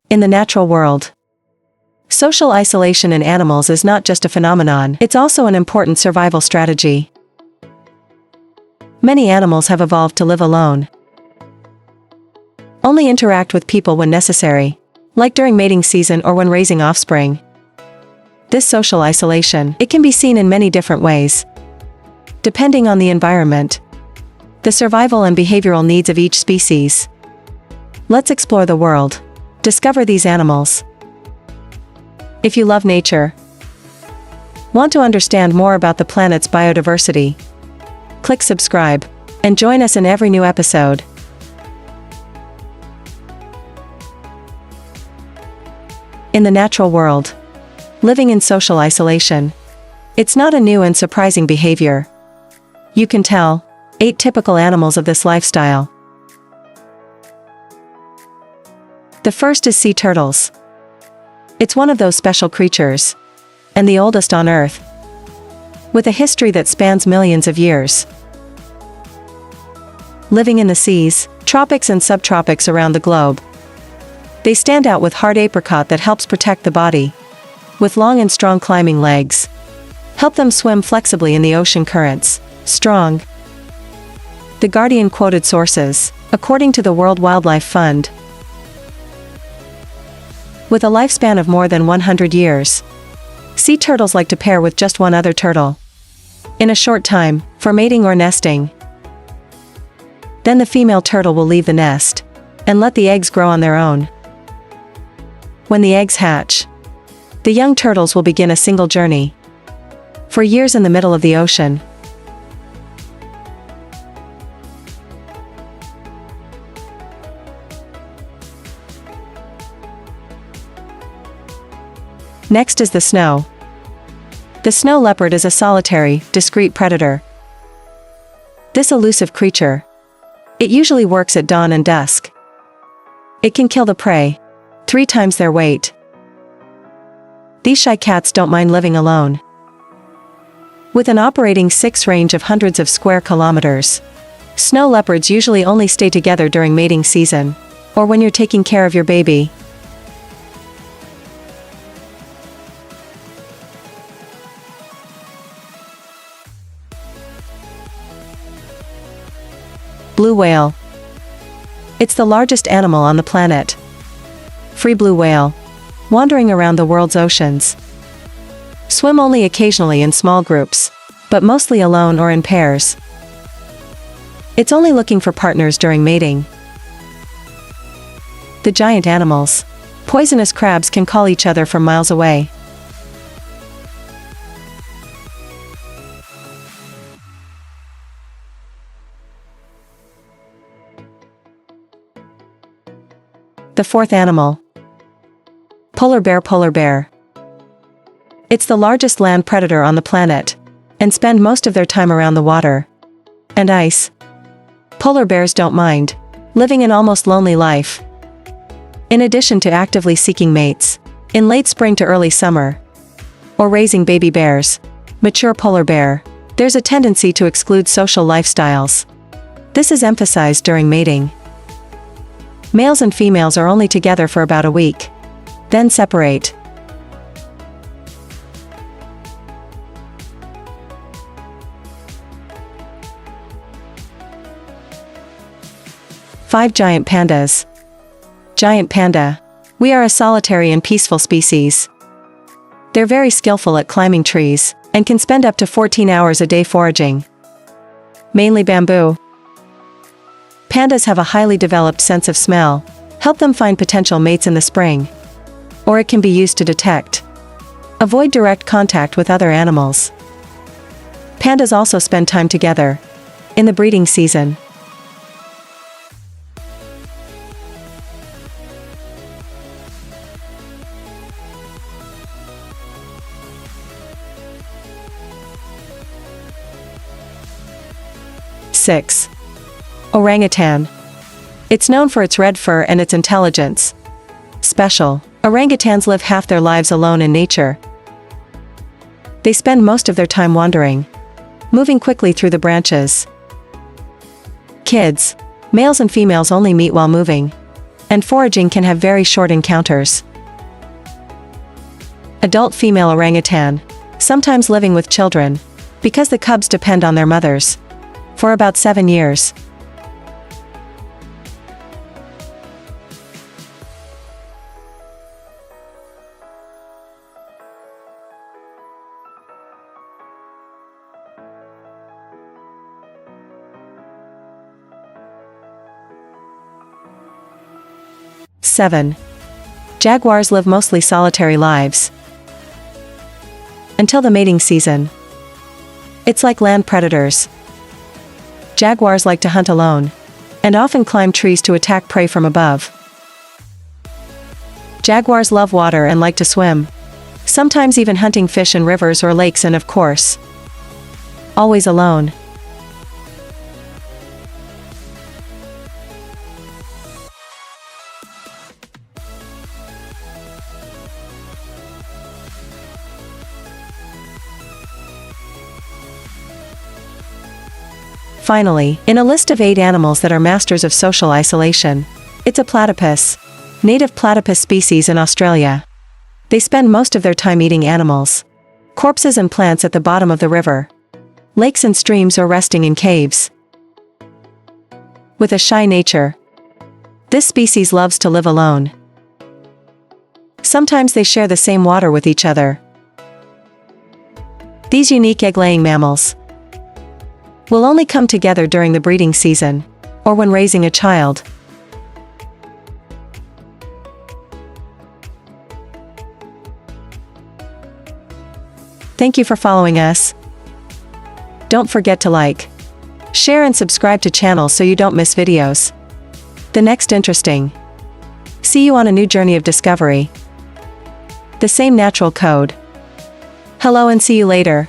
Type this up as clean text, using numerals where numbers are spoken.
In the natural world, social isolation in animals is not just a phenomenon, it's also an important survival strategy. Many animals have evolved to live alone. Only interact with people when necessary, like during mating season or when raising offspring. This social isolation, it can be seen in many different ways. Depending on the environment, the survival and behavioral needs of each species. Let's explore the world. Discover these animals. If you love nature, want to understand more about the planet's biodiversity, click subscribe, and join us in every new episode. In the natural world, living in social isolation. It's not a new and surprising behavior. You can tell 8 typical animals of this lifestyle. The first is sea turtles. It's one of those special creatures, and the oldest on Earth, with a history that spans millions of years. Living in the seas, tropics and subtropics around the globe, they stand out with hard apricot that helps protect the body, with long and strong climbing legs. Help them swim flexibly in the ocean currents. Strong. The Guardian quoted sources, according to the World Wildlife Fund, with a lifespan of more than 100 years, sea turtles like to pair with just one other turtle in a short time, for mating or nesting. Then the female turtle will leave the nest and let the eggs grow on their own. When the eggs hatch, the young turtles will begin a single journey for years in the middle of the ocean. Next is the snow. The snow leopard is a solitary, discreet predator. This elusive creature, it usually works at dawn and dusk. It can kill the prey 3 times their weight. These shy cats don't mind living alone. With an operating 6 range of hundreds of square kilometers, snow leopards usually only stay together during mating season, or when you're taking care of your baby. Blue whale. It's the largest animal on the planet. Free blue whale, wandering around the world's oceans. Swim only occasionally in small groups, but mostly alone or in pairs. It's only looking for partners during mating. The giant animals. Poisonous crabs can call each other from miles away. The fourth animal. Polar bear. Polar bear. It's the largest land predator on the planet, and spend most of their time around the water and ice. Polar bears don't mind living an almost lonely life. In addition to actively seeking mates in late spring to early summer, or raising baby bears, mature polar bear, there's a tendency to exclude social lifestyles. This is emphasized during mating. Males and females are only together for about a week, then separate. Five giant pandas. Giant panda. We are a solitary and peaceful species. They're very skillful at climbing trees, and can spend up to 14 hours a day foraging. Mainly bamboo. Pandas have a highly developed sense of smell, help them find potential mates in the spring. Or it can be used to detect. Avoid direct contact with other animals. Pandas also spend time together in the breeding season. Six. Orangutan. It's known for its red fur and its intelligence. Special. Orangutans live half their lives alone in nature. They spend most of their time wandering, moving quickly through the branches. Kids. Males and females only meet while moving. And foraging can have very short encounters. Adult female orangutan. Sometimes living with children. Because the cubs depend on their mothers. For about 7 years. Seven. Jaguars live mostly solitary lives. Until the mating season. It's like land predators. Jaguars like to hunt alone. And often climb trees to attack prey from above. Jaguars love water and like to swim. Sometimes even hunting fish in rivers or lakes, and of course, always alone. Finally, in a list of 8 animals that are masters of social isolation, it's a platypus. Native platypus species in Australia. They spend most of their time eating animals, corpses and plants at the bottom of the river, lakes and streams, or resting in caves. With a shy nature, this species loves to live alone. Sometimes they share the same water with each other. These unique egg-laying mammals will only come together during the breeding season, or when raising a child. Thank you for following us. Don't forget to like, share and subscribe to channel so you don't miss videos. The next interesting. See you on a new journey of discovery. The same natural code. Hello and see you later.